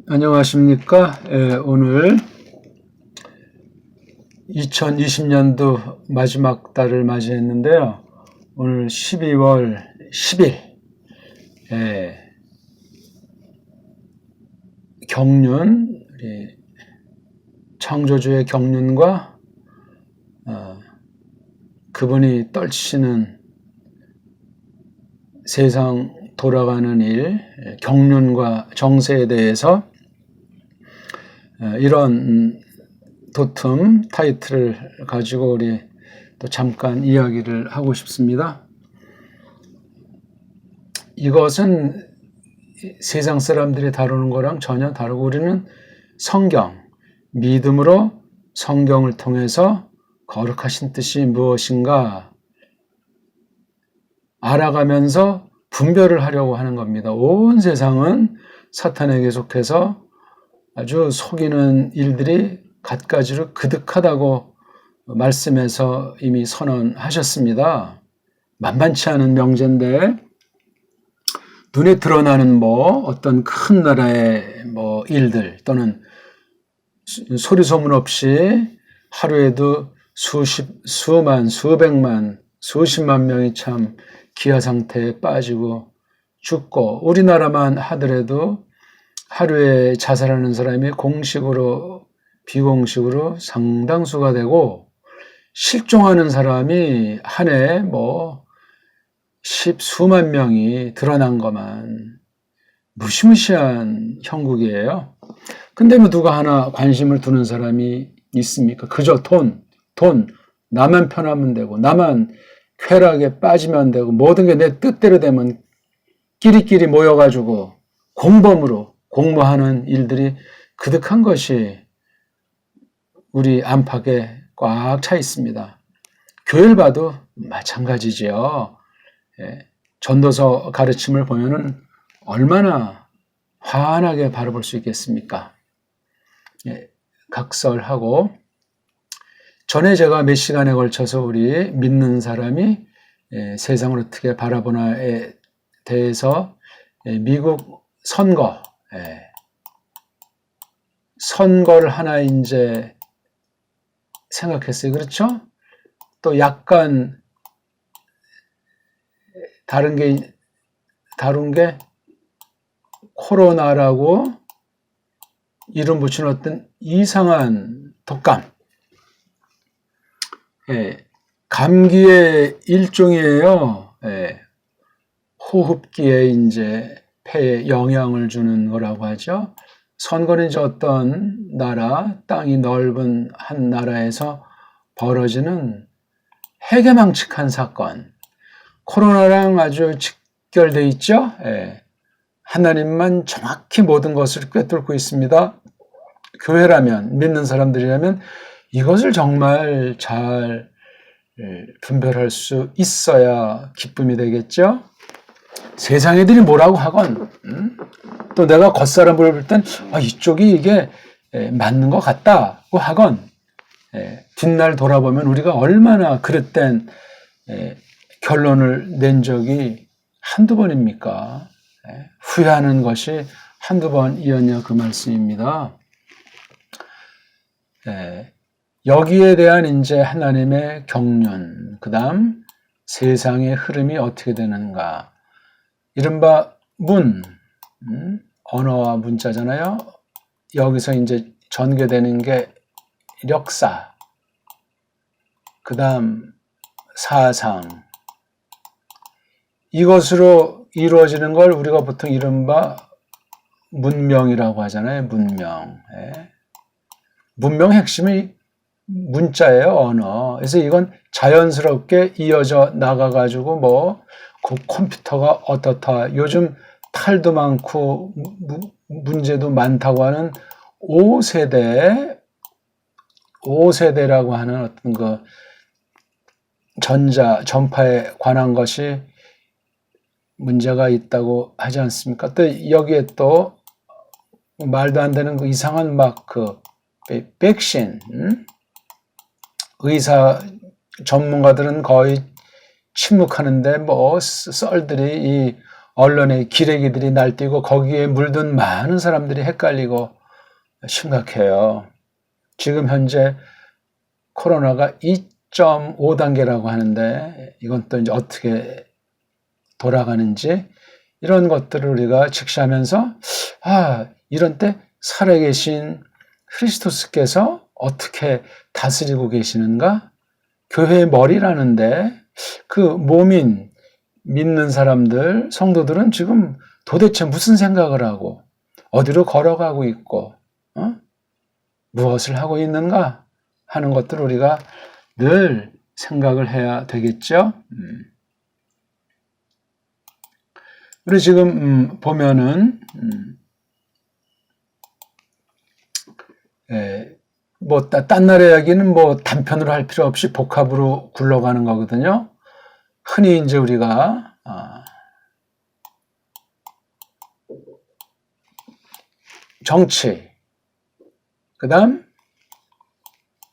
안녕하십니까? 오늘 2020년도 마지막 달을 맞이했는데요. 오늘 12월 10일 경륜, 우리 창조주의 경륜과 그분이 떨치시는 세상 돌아가는 일, 경륜과 정세에 대해서 이런 도톰 타이틀을 가지고 우리 또 잠깐 이야기를 하고 싶습니다. 이것은 세상 사람들이 다루는 거랑 전혀 다르고 우리는 성경, 믿음으로 성경을 통해서 거룩하신 뜻이 무엇인가 알아가면서 분별을 하려고 하는 겁니다. 온 세상은 사탄에게 속해서 아주 속이는 일들이 갖가지로 그득하다고 말씀에서 이미 선언하셨습니다. 만만치 않은 명제인데 눈에 드러나는 어떤 큰 나라의 일들 또는 소리 소문 없이 하루에도 수만, 수백만, 수십만 명이 참 기아 상태에 빠지고 죽고 우리나라만 하더라도 하루에 자살하는 사람이 공식으로 비공식으로 상당수가 되고 실종하는 사람이 한 해에 십수만 명이 드러난 것만 무시무시한 형국이에요. 근데 누가 하나 관심을 두는 사람이 있습니까? 그저 돈, 나만 편하면 되고 나만 쾌락에 빠지면 되고 모든 게 내 뜻대로 되면 끼리끼리 모여가지고 공범으로 공모하는 일들이 그득한 것이 우리 안팎에 꽉 차 있습니다. 교회를 봐도 마찬가지지요. 전도서 가르침을 보면은 얼마나 환하게 바라볼 수 있겠습니까? 각설하고 전에 제가 몇 시간에 걸쳐서 우리 믿는 사람이 세상을 어떻게 바라보나에 대해서 미국 선거를 하나 이제 생각했어요. 그렇죠? 또 약간 다른 게 코로나라고 이름 붙인 어떤 이상한 독감. 감기의 일종이에요. 호흡기에 이제 폐에 영향을 주는 거라고 하죠. 선거는 이제 어떤 나라, 땅이 넓은 한 나라에서 벌어지는 해괴망측한 사건. 코로나랑 아주 직결되어 있죠. 하나님만 정확히 모든 것을 꿰뚫고 있습니다. 교회라면, 믿는 사람들이라면 이것을 정말 잘 분별할 수 있어야 기쁨이 되겠죠. 세상 애들이 뭐라고 하건 또 내가 겉사람을 볼 땐 이쪽이 이게 맞는 것 같다고 하건 뒷날 돌아보면 우리가 얼마나 그릇된 결론을 낸 적이 한두 번입니까? 후회하는 것이 한두 번이었냐 그 말씀입니다. 여기에 대한 이제 하나님의 경륜, 그 다음 세상의 흐름이 어떻게 되는가. 이른바 언어와 문자잖아요. 여기서 이제 전개되는 게 역사, 그 다음 사상, 이것으로 이루어지는 걸 우리가 보통 이른바 문명이라고 하잖아요. 문명 핵심이 문자예요. 언어. 그래서 이건 자연스럽게 이어져 나가가지고 그 컴퓨터가 어떻다. 요즘 탈도 많고 문제도 많다고 하는 5세대라고 하는 어떤 그 전파에 관한 것이 문제가 있다고 하지 않습니까? 또 여기에 또 말도 안 되는 그 이상한 백신, 의사 전문가들은 거의 침묵하는데 썰들이 이 언론에 기레기들이 날뛰고 거기에 물든 많은 사람들이 헷갈리고 심각해요. 지금 현재 코로나가 2.5단계라고 하는데 이건 또 이제 어떻게 돌아가는지 이런 것들을 우리가 직시하면서 이런 때 살아계신 크리스토스께서 어떻게 다스리고 계시는가? 교회의 머리라는데 그 몸인 믿는 사람들, 성도들은 지금 도대체 무슨 생각을 하고 어디로 걸어가고 있고 무엇을 하고 있는가 하는 것들을 우리가 늘 생각을 해야 되겠죠. 그리고 지금 보면은 뭐 딴 나라 이야기는 뭐 단편으로 할 필요 없이 복합으로 굴러가는 거거든요. 흔히 이제 우리가 정치, 그다음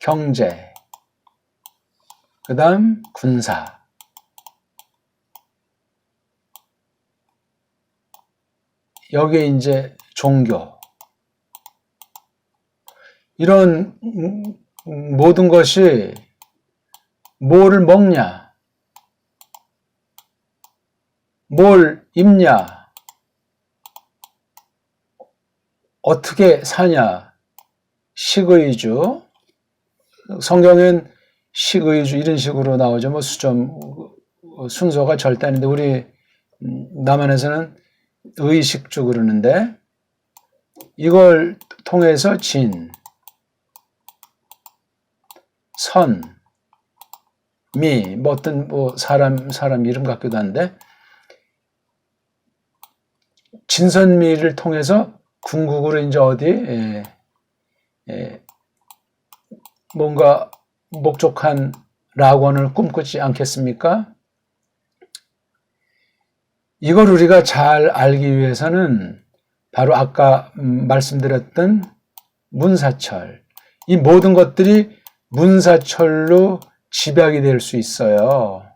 경제, 그다음 군사, 여기에 이제 종교, 이런 모든 것이 뭐를 먹냐, 뭘 입냐, 어떻게 사냐, 식의주, 성경엔 식의주 이런 식으로 나오죠. 뭐 수점 순서가 절대 아닌데 우리 남한에서는 의식주 그러는데 이걸 통해서 진, 선, 미, 뭐 어떤 뭐 사람 이름 같기도 한데 진선미를 통해서 궁극으로 이제 어디 뭔가 목적한 락원을 꿈꾸지 않겠습니까? 이걸 우리가 잘 알기 위해서는 바로 아까 말씀드렸던 문사철, 이 모든 것들이 문사철로 집약이 될 수 있어요.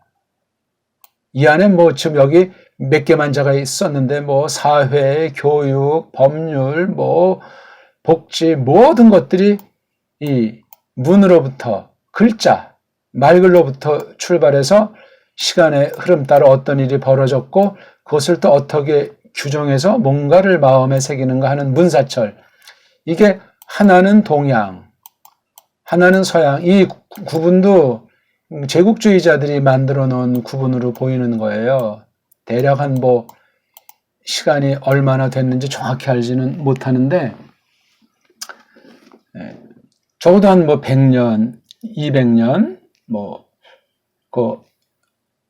이 안에 뭐 지금 여기 몇 개만 제가 있었는데 뭐 사회, 교육, 법률, 뭐 복지 모든 것들이 이 문으로부터 글자, 말글로부터 출발해서 시간의 흐름 따라 어떤 일이 벌어졌고 그것을 또 어떻게 규정해서 뭔가를 마음에 새기는가 하는 문사철. 이게 하나는 동양, 하나는 서양. 이 구분도 제국주의자들이 만들어 놓은 구분으로 보이는 거예요. 대략 한 뭐 시간이 얼마나 됐는지 정확히 알지는 못하는데 적어도 한 뭐 100년, 200년 그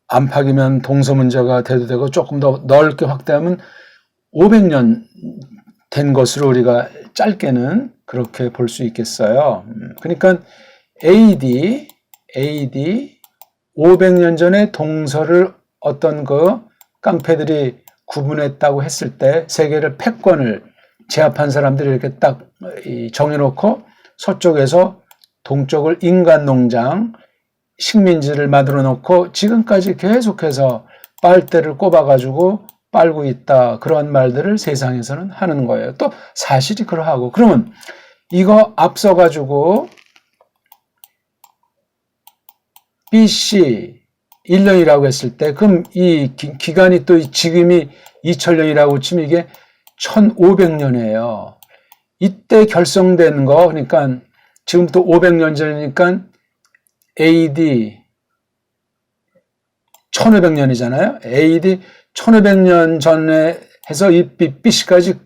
안팎이면 동서 문제가 돼도 되고 조금 더 넓게 확대하면 500년 된 것으로 우리가 짧게는 그렇게 볼 수 있겠어요. 그러니까 AD 500년 전에 동서를 어떤 그 깡패들이 구분했다고 했을 때 세계를 패권을 제압한 사람들이 이렇게 딱 정해놓고 서쪽에서 동쪽을 인간농장, 식민지를 만들어 놓고 지금까지 계속해서 빨대를 꼽아가지고 빨고 있다. 그런 말들을 세상에서는 하는 거예요. 또 사실이 그러하고. 그러면 이거 앞서가지고 BC 1년이라고 했을 때 그럼 이 기간이 또 지금이 2000년이라고 치면 이게 1500년이에요. 이때 결성된 거 그러니까 지금부터 500년 전이니까 AD 1500년이잖아요. AD 1500년 전에 해서 이 BC까지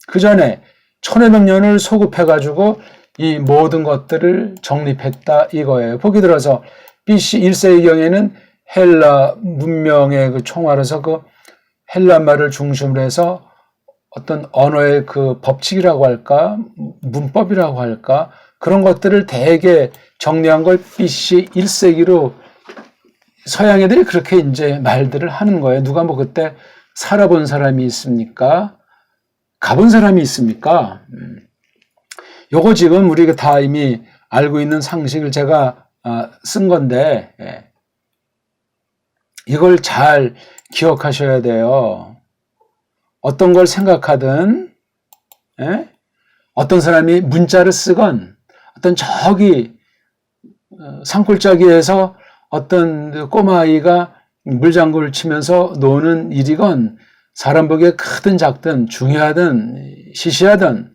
그 전에 1500년을 소급해가지고 이 모든 것들을 정립했다 이거예요. 보기 들어서 BC 1세기경에는 헬라 문명의 그 총괄해서 그 헬라 말을 중심으로 해서 어떤 언어의 그 법칙이라고 할까, 문법이라고 할까, 그런 것들을 대개 정리한 걸 BC 1세기로 서양 애들이 그렇게 이제 말들을 하는 거예요. 누가 뭐 그때 살아본 사람이 있습니까? 가본 사람이 있습니까? 요거 지금 우리가 다 이미 알고 있는 상식을 제가 쓴 건데, 이걸 잘 기억하셔야 돼요. 어떤 걸 생각하든, 예? 어떤 사람이 문자를 쓰건, 어떤 저기 산골짜기에서 어떤 꼬마아이가 물장구를 치면서 노는 일이건, 사람 보기에 크든 작든 중요하든 시시하든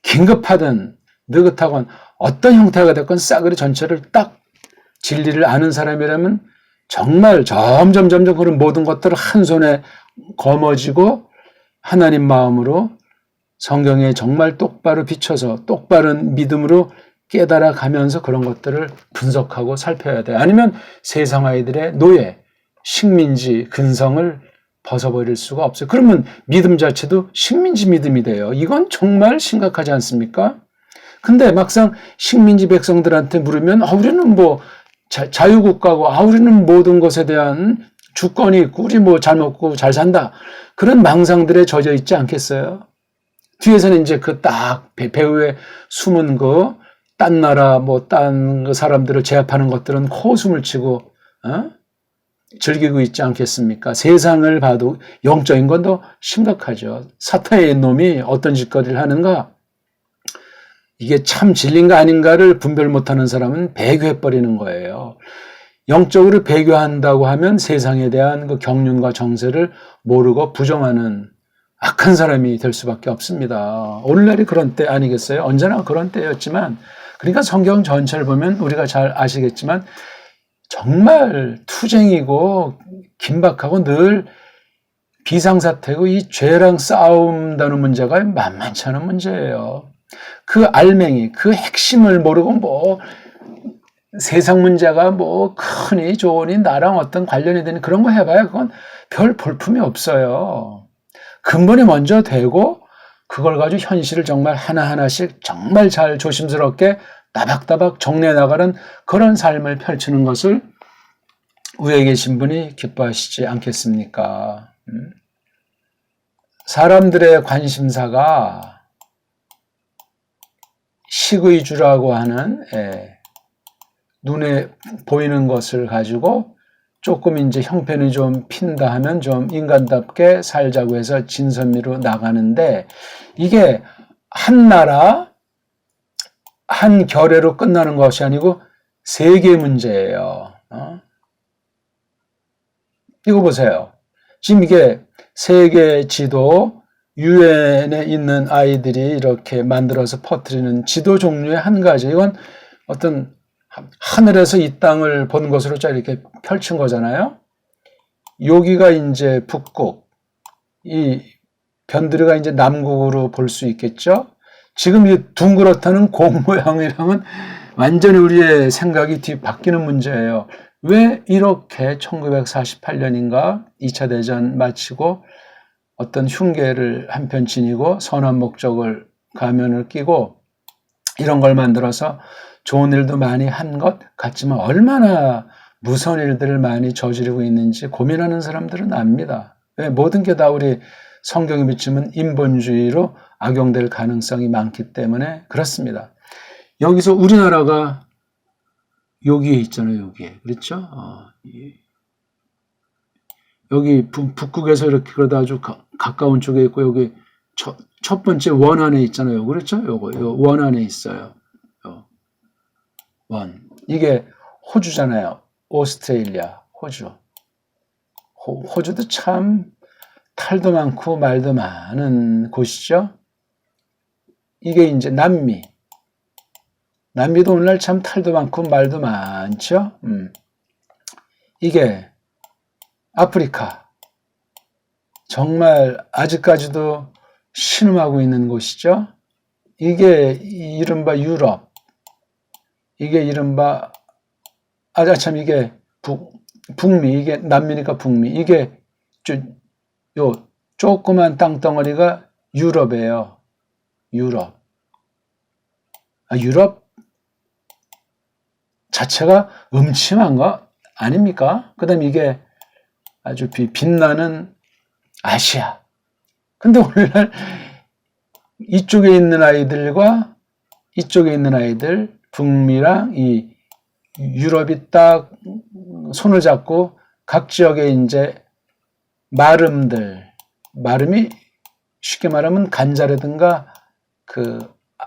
긴급하든 느긋하건 어떤 형태가 됐건 싸그리 전체를 딱 진리를 아는 사람이라면 정말 점점 그런 모든 것들을 한 손에 거머쥐고 하나님 마음으로 성경에 정말 똑바로 비춰서 똑바른 믿음으로 깨달아 가면서 그런 것들을 분석하고 살펴야 돼. 아니면 세상 아이들의 노예, 식민지 근성을 벗어버릴 수가 없어요. 그러면 믿음 자체도 식민지 믿음이 돼요. 이건 정말 심각하지 않습니까? 근데 막상 식민지 백성들한테 물으면 우리는 뭐 자유국가고 우리는 모든 것에 대한 주권이 있고 우리 뭐 잘 먹고 잘 산다. 그런 망상들에 젖어 있지 않겠어요? 뒤에서는 이제 그 딱 배후에 숨은 딴 나라 딴 사람들을 제압하는 것들은 코웃음을 치고 즐기고 있지 않겠습니까? 세상을 봐도 영적인 건 더 심각하죠. 사타의 놈이 어떤 짓거리를 하는가? 이게 참 진리인가 아닌가를 분별 못하는 사람은 배교해버리는 거예요. 영적으로 배교한다고 하면 세상에 대한 그 경륜과 정세를 모르고 부정하는 악한 사람이 될 수밖에 없습니다. 오늘날이 그런 때 아니겠어요? 언제나 그런 때였지만, 그러니까 성경 전체를 보면 우리가 잘 아시겠지만 정말 투쟁이고 긴박하고 늘 비상사태고 이 죄랑 싸운다는 문제가 만만치 않은 문제예요. 그 알맹이, 그 핵심을 모르고 세상 문제가 크니 좋으니 나랑 어떤 관련이 되는 그런 거 해봐야 그건 별 볼품이 없어요. 근본이 먼저 되고 그걸 가지고 현실을 정말 하나하나씩 정말 잘 조심스럽게 따박따박 정리해 나가는 그런 삶을 펼치는 것을 위에 계신 분이 기뻐하시지 않겠습니까? 사람들의 관심사가 식의주라고 하는 눈에 보이는 것을 가지고 조금 이제 형편이 좀 핀다 하면 좀 인간답게 살자고 해서 진선미로 나가는데 이게 한 나라, 한 결례로 끝나는 것이 아니고 세계 문제예요. 이거 보세요. 지금 이게 세계 지도, 유엔에 있는 아이들이 이렇게 만들어서 퍼뜨리는 지도 종류의 한 가지. 이건 어떤 하늘에서 이 땅을 본 것으로 쫙 이렇게 펼친 거잖아요. 여기가 이제 북극, 이 변두리가 이제 남극으로 볼 수 있겠죠. 지금 이 둥그렇다는 공 모양이랑은 완전히 우리의 생각이 뒤바뀌는 문제예요. 왜 이렇게 1948년인가 2차 대전 마치고 어떤 흉계를 한편 지니고 선한 목적을 가면을 끼고 이런 걸 만들어서 좋은 일도 많이 한 것 같지만 얼마나 무서운 일들을 많이 저지르고 있는지 고민하는 사람들은 압니다. 왜? 모든 게 다 우리 성경에 비추면 인본주의로 악용될 가능성이 많기 때문에 그렇습니다. 여기서 우리나라가 여기에 있잖아요. 여기에. 그렇죠? 여기 북극에서 이렇게 그러다 아주 가까운 쪽에 있고 여기 첫 번째 원 안에 있잖아요. 그렇죠? 요 원 안에 있어요. 원. 이게 호주잖아요. 오스트레일리아, 호주. 호주도 참 탈도 많고 말도 많은 곳이죠. 이게 이제 남미. 남미도 오늘날 참 탈도 많고 말도 많죠. 이게 아프리카. 정말 아직까지도 신음하고 있는 곳이죠. 이게 이른바 유럽. 이게 이른바 참 이게 북미. 이게 남미니까 북미. 이게 요 조그만 땅덩어리가 유럽이에요. 유럽. 유럽 자체가 음침한 거 아닙니까? 그 다음에 이게 아주 빛나는 아시아. 근데 오늘날 이쪽에 있는 아이들과 이쪽에 있는 아이들, 북미랑 이 유럽이 딱 손을 잡고 각 지역에 이제 마름이 쉽게 말하면 간자라든가 그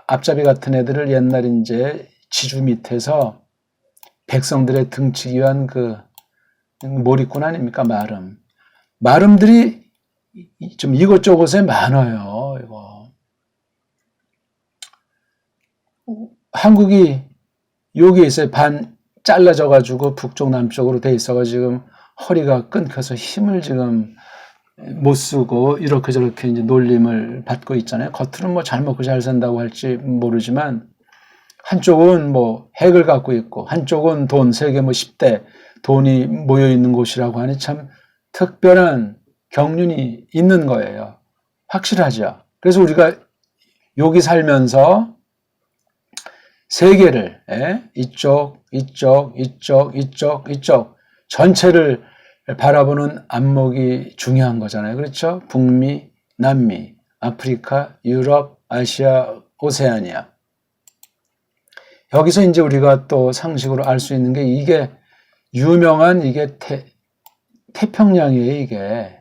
앞잡이 같은 애들을 옛날 이제 지주 밑에서 백성들의 등치기 위한 그 몰입꾼 아닙니까? 마름들이 좀 이곳저곳에 많아요. 이거 한국이 여기 있어요. 반 잘라져 가지고 북쪽 남쪽으로 돼 있어가 지금 허리가 끊겨서 힘을 지금 못 쓰고 이렇게 저렇게 이제 놀림을 받고 있잖아요. 겉으로는 뭐 잘 먹고 잘 산다고 할지 모르지만 한쪽은 뭐 핵을 갖고 있고 한쪽은 돈 세계 뭐 10대 돈이 모여 있는 곳이라고 하니 참 특별한 경륜이 있는 거예요. 확실하죠. 그래서 우리가 여기 살면서 세계를 이쪽 전체를 바라보는 안목이 중요한 거잖아요. 그렇죠? 북미, 남미, 아프리카, 유럽, 아시아, 오세아니아. 여기서 이제 우리가 또 상식으로 알 수 있는 게 이게 유명한 이게 태평양이에요, 이게.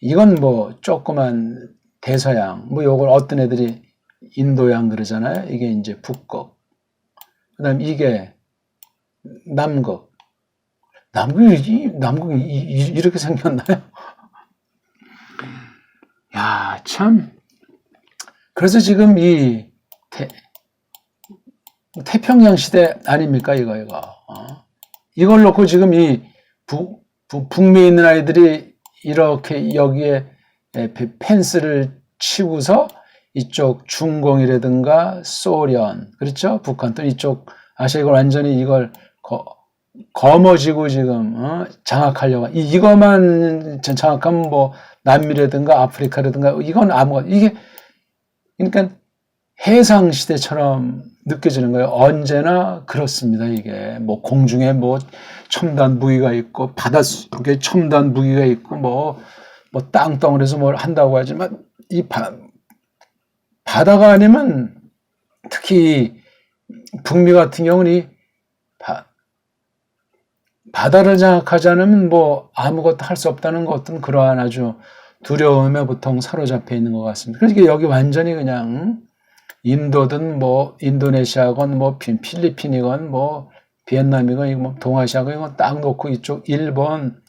이건 뭐 조그만 대서양, 뭐 요걸 어떤 애들이 인도양 그러잖아요. 이게 이제 북극. 그 다음 이게 남극. 남극이 이렇게 생겼나요? 야, 참. 그래서 지금 이 태평양 시대 아닙니까, 이거. 이걸 놓고 지금 이 북미에 있는 아이들이 이렇게 여기에 펜스를 치고서 이쪽 중공이라든가 소련, 그렇죠? 북한 또 이쪽 아시아 이걸 완전히 이걸 거머쥐고 지금 장악하려고 이것만 장악하면 뭐 남미라든가 아프리카라든가 이건 아무것도 이게 그러니까 해상 시대처럼 느껴지는 거예요. 언제나 그렇습니다. 이게 뭐 공중에 뭐 첨단 무기가 있고 바닷속에 첨단 무기가 있고 뭐 땅덩어리에서 뭘 한다고 하지만 이 바다가 아니면 특히 북미 같은 경우는 이 바다를 장악하지 않으면 뭐 아무것도 할 수 없다는 어떤 그러한 아주 두려움에 보통 사로잡혀 있는 것 같습니다. 그러니까 여기 완전히 그냥 인도든 뭐 인도네시아건 뭐 필리핀이건 뭐 비엔남이건 뭐 동아시아건 이건 딱 놓고 이쪽 일본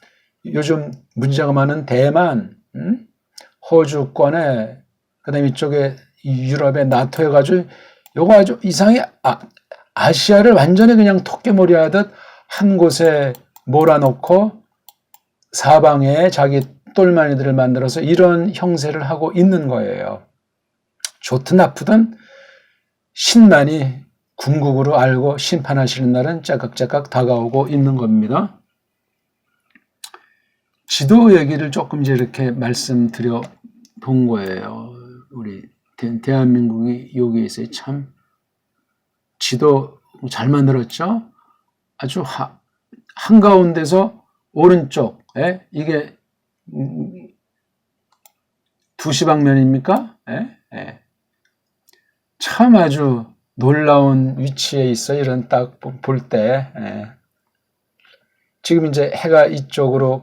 요즘 문제가 많은 대만 호주권에 그다음에 이쪽에 유럽에 나토 해가지고 요거 아주 이상하게 아시아를 완전히 그냥 토끼몰이 하듯 한 곳에 몰아놓고 사방에 자기 똘마니들을 만들어서 이런 형세를 하고 있는 거예요. 좋든 나쁘든 신만이 궁극으로 알고 심판하시는 날은 째깍째깍 다가오고 있는 겁니다. 지도 얘기를 조금 이제 이렇게 말씀드려 본 거예요. 우리 대한민국이 여기에 있어요. 참 지도 잘 만들었죠? 아주 한가운데서 오른쪽에 이게 두시방면입니까? 참 아주 놀라운 위치에 있어. 이런 딱 볼 때. 지금 이제 해가 이쪽으로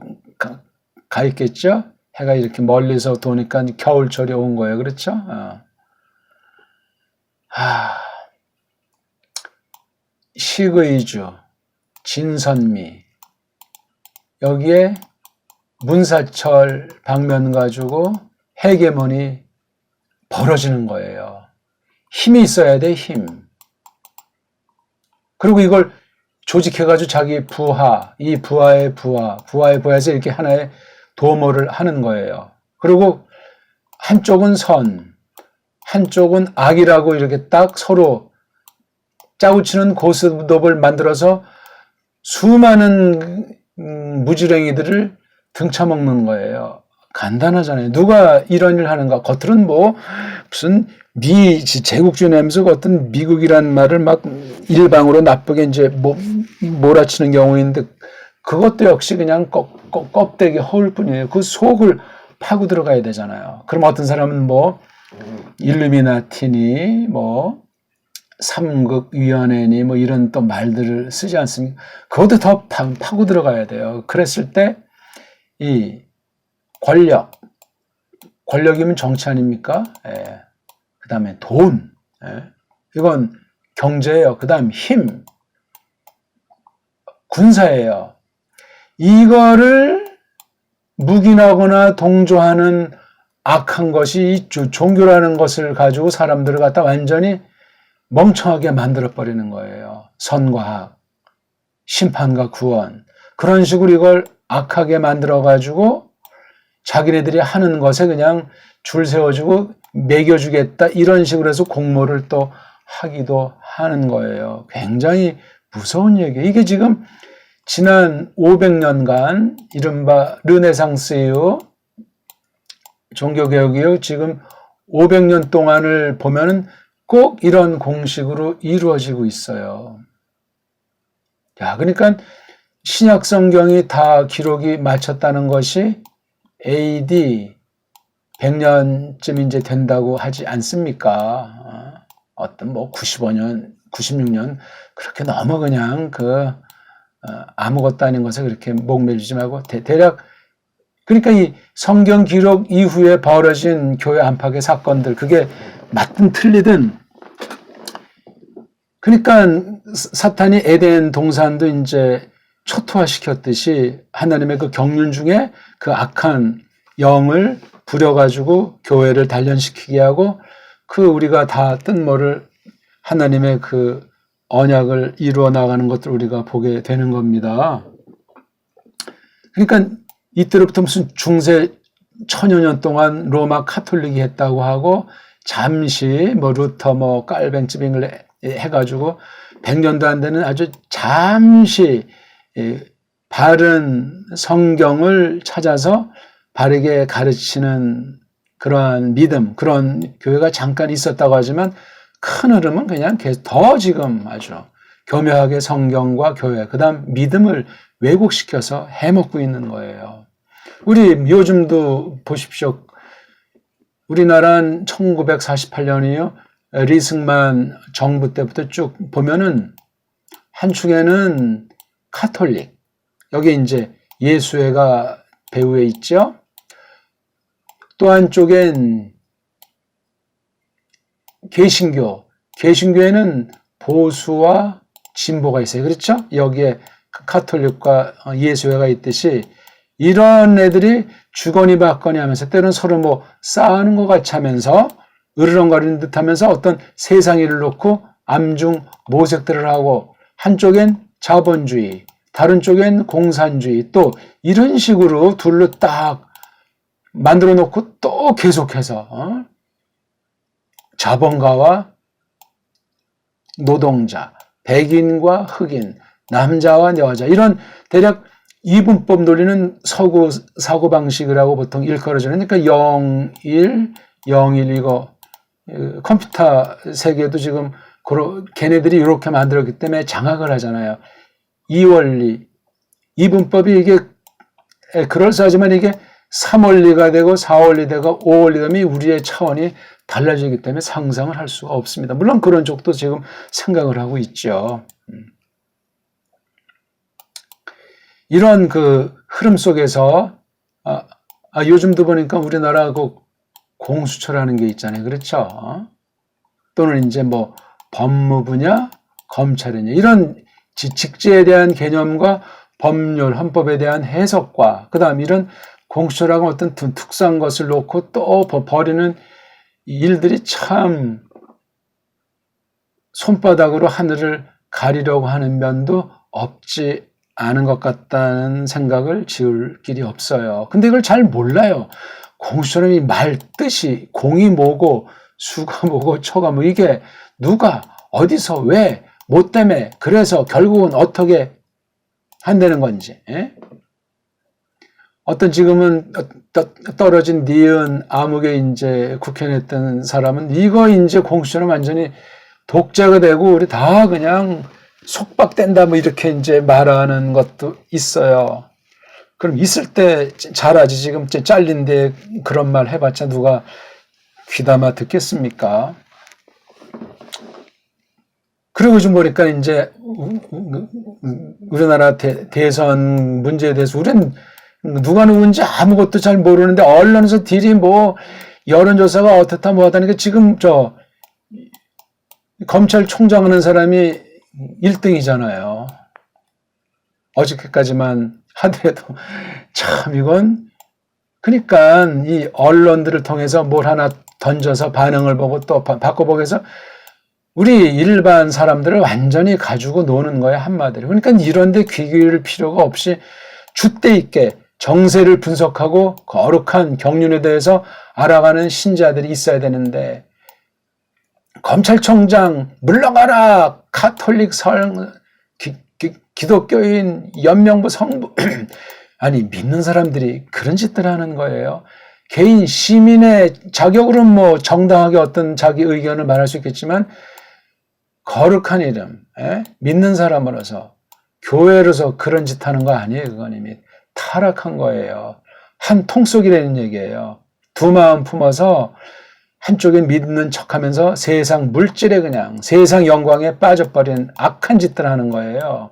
가 있겠죠? 해가 이렇게 멀리서 도니까 겨울철이 온 거예요. 그렇죠? 식의주, 진선미. 여기에 문사철 방면 가지고 헤게몬이 벌어지는 거예요. 힘이 있어야 돼, 힘. 그리고 이걸 조직해가지고 자기 이 부하의 부하에서 이렇게 하나의 도모를 하는 거예요. 그리고 한쪽은 선, 한쪽은 악이라고 이렇게 딱 서로 짜고치는 고스톱을 만들어서 수많은 무지랭이들을 등쳐먹는 거예요. 간단하잖아요. 누가 이런 일을 하는가? 겉으로는 뭐 무슨 제국주의 냄새가 어떤 미국이란 말을 막 일방으로 나쁘게 이제 몰아치는 경우인데 그것도 역시 그냥 껍데기 허울 뿐이에요. 그 속을 파고 들어가야 되잖아요. 그럼 어떤 사람은 뭐 일루미나티니 뭐 삼극위원회니 뭐 이런 또 말들을 쓰지 않습니까? 그것도 더 파고 들어가야 돼요. 그랬을 때 이 권력이면 정치 아닙니까? 예. 그 다음에 돈, 예. 이건 경제예요. 그 다음 힘, 군사예요. 이거를 묵인하거나 동조하는 악한 것이 이 종교라는 것을 가지고 사람들을 갖다 완전히 멍청하게 만들어버리는 거예요. 선과 악, 심판과 구원. 그런 식으로 이걸 악하게 만들어가지고 자기네들이 하는 것에 그냥 줄 세워주고 매겨주겠다 이런 식으로 해서 공모를 또 하기도 하는 거예요. 굉장히 무서운 얘기예요. 이게 지금 지난 500년간 이른바 르네상스 이후 종교개혁 이후 지금 500년 동안을 보면은 꼭 이런 공식으로 이루어지고 있어요. 야, 그러니까 신약 성경이 다 기록이 마쳤다는 것이 AD 100년쯤 이제 된다고 하지 않습니까? 어떤 뭐 95년, 96년 그렇게 너무 그냥 아무것도 아닌 것에 그렇게 목매주지 말고 대략 그러니까 이 성경 기록 이후에 벌어진 교회 안팎의 사건들 그게 맞든 틀리든 그러니까 사탄이 에덴 동산도 이제 초토화시켰듯이 하나님의 그 경륜 중에 그 악한 영을 부려가지고 교회를 단련시키게 하고 우리가 다 뜬모를 하나님의 그 언약을 이루어 나가는 것들 우리가 보게 되는 겁니다. 그러니까 이때로부터 무슨 중세 천여 년 동안 로마 카톨릭이 했다고 하고 잠시 뭐 루터 뭐 깔뱅츠빙을 해가지고 100년도 안 되는 아주 잠시 바른 성경을 찾아서 바르게 가르치는 그러한 믿음, 그런 교회가 잠깐 있었다고 하지만 큰 흐름은 그냥 더 지금 아주 교묘하게 성경과 교회, 그 다음 믿음을 왜곡시켜서 해먹고 있는 거예요. 우리 요즘도 보십시오. 우리나라는 1948년이요. 리승만 정부 때부터 쭉 보면은 한 축에는 카톨릭, 여기 이제 예수회가 배후에 있죠. 또 한쪽엔 개신교에는 보수와 진보가 있어요. 그렇죠? 여기에 카톨릭과 예수회가 있듯이 이런 애들이 주거니 받거니 하면서 때로는 서로 뭐 싸우는 것 같이 하면서 으르렁거리는 듯 하면서 어떤 세상 일을 놓고 암중 모색들을 하고 한쪽엔 자본주의, 다른 쪽엔 공산주의 또 이런 식으로 둘로 딱 만들어 놓고 또 계속해서 자본가와 노동자, 백인과 흑인, 남자와 여자 이런 대략 이분법 논리는 서구 사고방식이라고 보통 일컬어지는 그러니까 01, 01 이거 컴퓨터 세계도 지금 걔네들이 이렇게 만들었기 때문에 장악을 하잖아요. 이원리, 이분법이 이게 그럴싸하지만 이게 3원리가 되고 4원리 되고 5원리 되면 우리의 차원이 달라지기 때문에 상상을 할 수가 없습니다. 물론 그런 쪽도 지금 생각을 하고 있죠. 이런 그 흐름 속에서 요즘도 보니까 우리나라 그 공수처라는 게 있잖아요. 그렇죠? 또는 이제 뭐 법무부냐 검찰이냐 이런 직제에 대한 개념과 법률 헌법에 대한 해석과 그다음 이런 공수처라고 어떤 특수한 것을 놓고 또 벌이는 일들이 참 손바닥으로 하늘을 가리려고 하는 면도 없지 않은 것 같다는 생각을 지울 길이 없어요. 근데 이걸 잘 몰라요. 공수처는 이 말 뜻이 공이 뭐고 수가 뭐고 처가 뭐 이게 누가 어디서 왜 뭐 때문에 그래서 결국은 어떻게 한다는 건지 어떤 지금은 떨어진 니은 암흑에 이제 국회의원했던 사람은 이거 이제 공수처는 완전히 독재가 되고 우리 다 그냥 속박된다 뭐 이렇게 이제 말하는 것도 있어요. 그럼 있을 때 잘하지 지금 잘린데 그런 말 해봤자 누가 귀담아 듣겠습니까? 그리고 좀 보니까 이제 우리나라 대선 문제에 대해서 우리는 누가 누군지 아무것도 잘 모르는데 언론에서 딜이 뭐 여론조사가 어떻다 뭐 하다니까 지금 검찰총장 하는 사람이 1등이잖아요. 어저께까지만 하더라도 참 이건 그러니까 이 언론들을 통해서 뭘 하나 던져서 반응을 보고 또 바꿔보고 해서 우리 일반 사람들을 완전히 가지고 노는 거야 한마디로. 그러니까 이런 데 귀 기울일 필요가 없이 줏대 있게 정세를 분석하고 거룩한 경륜에 대해서 알아가는 신자들이 있어야 되는데 검찰총장 물러가라 카톨릭 기독교인 연명부 성부 아니 믿는 사람들이 그런 짓들 하는 거예요. 개인 시민의 자격으로는 뭐 정당하게 어떤 자기 의견을 말할 수 있겠지만 거룩한 이름 믿는 사람으로서 교회로서 그런 짓 하는 거 아니에요. 그건 이미 타락한 거예요. 한 통속이라는 얘기예요. 두 마음 품어서 한쪽에 믿는 척하면서 세상 물질에 그냥 세상 영광에 빠져버린 악한 짓들 하는 거예요.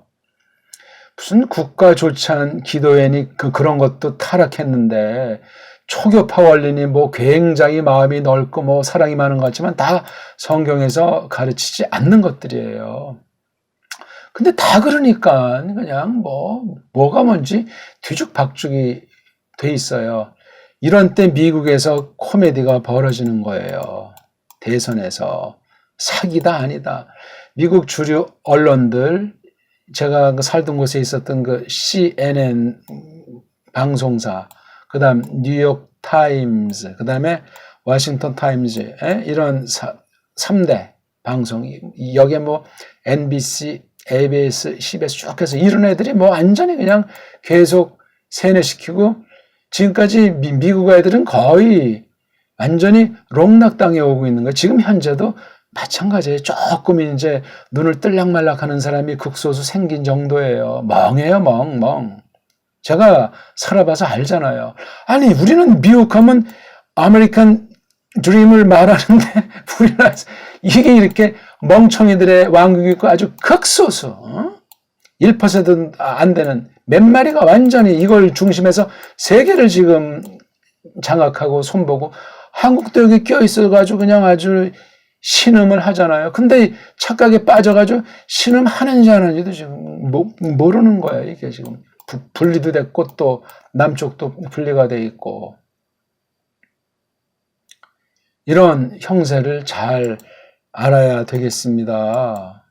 무슨 국가 좋지 않은 기도회니 그런 것도 타락했는데 초교파 원리니 뭐 굉장히 마음이 넓고 뭐 사랑이 많은 것 같지만 다 성경에서 가르치지 않는 것들이에요. 근데 다 그러니까 그냥 뭐가 뭔지 뒤죽박죽이 돼 있어요. 이런 때 미국에서 코미디가 벌어지는 거예요. 대선에서. 사기다 아니다. 미국 주류 언론들 제가 살던 곳에 있었던 그 CNN 방송사 그 다음 뉴욕 타임즈 그 다음에 워싱턴 타임즈 이런 3대 방송 여기에 뭐 NBC ABS, CBS 쭉 해서 이런 애들이 뭐 완전히 그냥 계속 세뇌시키고 지금까지 미국 애들은 거의 완전히 롱락당해 오고 있는 거예요. 지금 현재도 마찬가지예요. 조금 이제 눈을 뜰락말락 하는 사람이 극소수 생긴 정도예요. 멍해요, 멍. 제가 살아봐서 알잖아요. 아니, 우리는 미국 하면 아메리칸 드림을 말하는데 우리나라에서 이게 이렇게 멍청이들의 왕국이 있고 아주 극소수 1%도 안 되는 몇 마리가 완전히 이걸 중심해서 세계를 지금 장악하고 손보고 한국도 여기 껴있어가지고 그냥 아주 신음을 하잖아요. 근데 착각에 빠져가지고 신음하는지 안 하는지도 지금 모르는 거예요. 이게 지금 분리도 됐고 또 남쪽도 분리가 돼 있고 이런 형세를 잘 알아야 되겠습니다.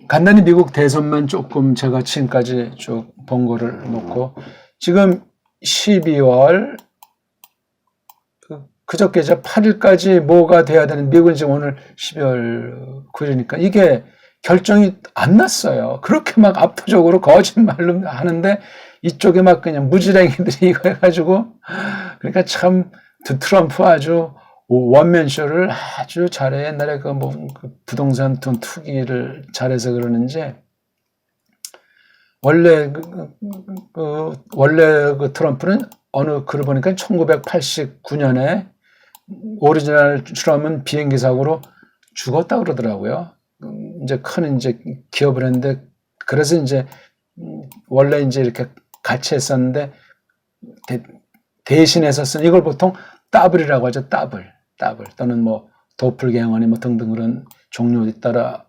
간단히 미국 대선만 조금 제가 지금까지 쭉 본 거를 놓고 지금 12월 그저께 8일까지 뭐가 돼야 되는 미국은 지금 오늘 12월 9일이니까 이게 결정이 안 났어요. 그렇게 막 압도적으로 거짓말로 하는데 이쪽에 막 그냥 무지랭이들이 이거 해가지고 그러니까 참 트럼프 아주 원맨쇼를 아주 잘해. 옛날에 그 부동산 돈 투기를 잘해서 그러는지 원래 그 트럼프는 어느 글을 보니까 1989년에 오리지널 트럼은 비행기 사고로 죽었다 그러더라고요. 이제 큰 기업을 했는데 그래서 이제 원래 이제 이렇게 같이 했었는데 대신해서 쓴 이걸 보통 따블이라고 하죠. 따블 또는 뭐 도플갱어니 뭐 등등 그런 종류에 따라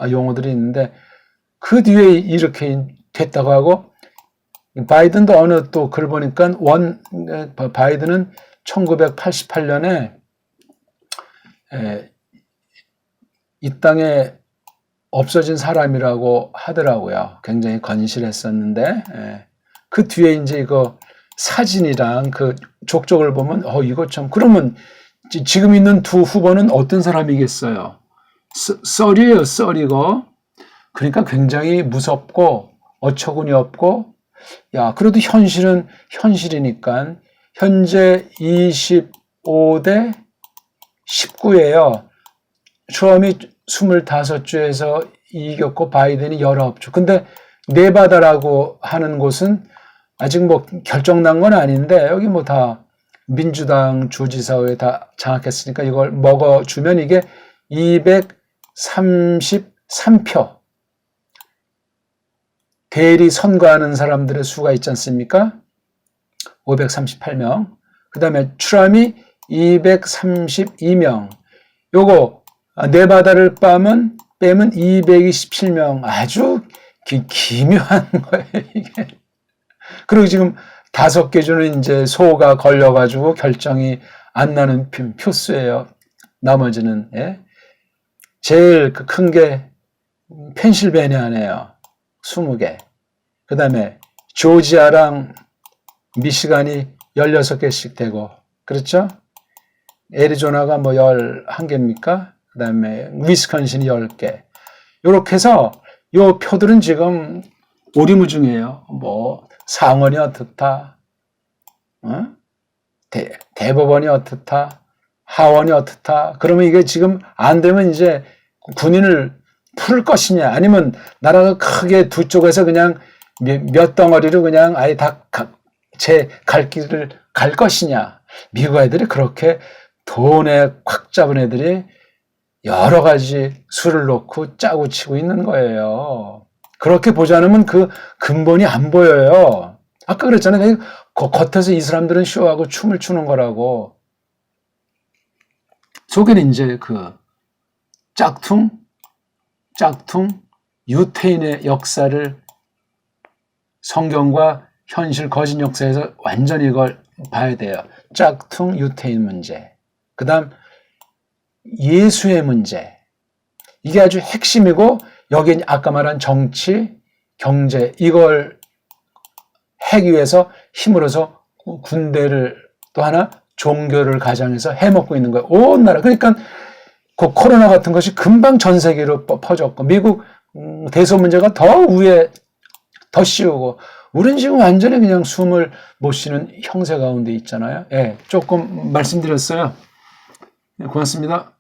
용어들이 있는데 그 뒤에 이렇게 됐다고 하고 바이든도 어느 또 글 보니까 바이든은 1988년에 이 땅에 없어진 사람이라고 하더라고요. 굉장히 건실했었는데 그 뒤에 이제 이거 사진이랑 그 족적을 보면 이거 참 그러면 지금 있는 두 후보는 어떤 사람이겠어요? 썰이에요, 썰이고. 그러니까 굉장히 무섭고 어처구니 없고 야 그래도 현실은 현실이니까 현재 25대 19예요. 트럼이 25주에서 이겼고 바이든이 19주. 근데 네바다라고 하는 곳은 아직 뭐 결정난 건 아닌데 여기 뭐 다 민주당 주지사회 다 장악했으니까 이걸 먹어주면 이게 233표 대리 선거하는 사람들의 수가 있지 않습니까? 538명. 그 다음에 출함이 232명. 요거 네바다를 빼면 227명. 아주 기묘한 거예요, 이게. 그리고 지금 5개 주는 이제 소가 걸려가지고 결정이 안 나는 표수예요. 나머지는, 예. 제일 큰 게 펜실베니아네요. 20개. 그 다음에 조지아랑 미시간이 16개씩 되고, 그렇죠? 애리조나가 뭐 11개입니까? 그 다음에 위스콘신이 10개. 요렇게 해서 요 표들은 지금 오리무중이에요. 뭐 상원이 어떻다, 대법원이 어떻다, 하원이 어떻다. 그러면 이게 지금 안 되면 이제 군인을 풀 것이냐, 아니면 나라가 크게 두 쪽에서 그냥 몇 덩어리로 그냥 아예 다 제 갈 길을 갈 것이냐. 미국 애들이 그렇게 돈에 꽉 잡은 애들이 여러 가지 수를 놓고 짜고 치고 있는 거예요. 그렇게 보지 않으면 그 근본이 안 보여요. 아까 그랬잖아요. 겉에서 이 사람들은 쇼하고 춤을 추는 거라고. 속에는 이제 그 짝퉁 유태인의 역사를 성경과 현실 거짓 역사에서 완전히 이걸 봐야 돼요. 짝퉁 유태인 문제. 그 다음 예수의 문제. 이게 아주 핵심이고, 여기 아까 말한 정치, 경제, 이걸 하기 위해서 힘으로서 군대를 또 하나 종교를 가장해서 해먹고 있는 거예요. 온 나라. 그러니까 그 코로나 같은 것이 금방 전 세계로 퍼졌고, 미국 대선 문제가 더 위에 더 씌우고, 우리는 지금 완전히 그냥 숨을 못 쉬는 형세 가운데 있잖아요. 예, 조금 말씀드렸어요. 고맙습니다.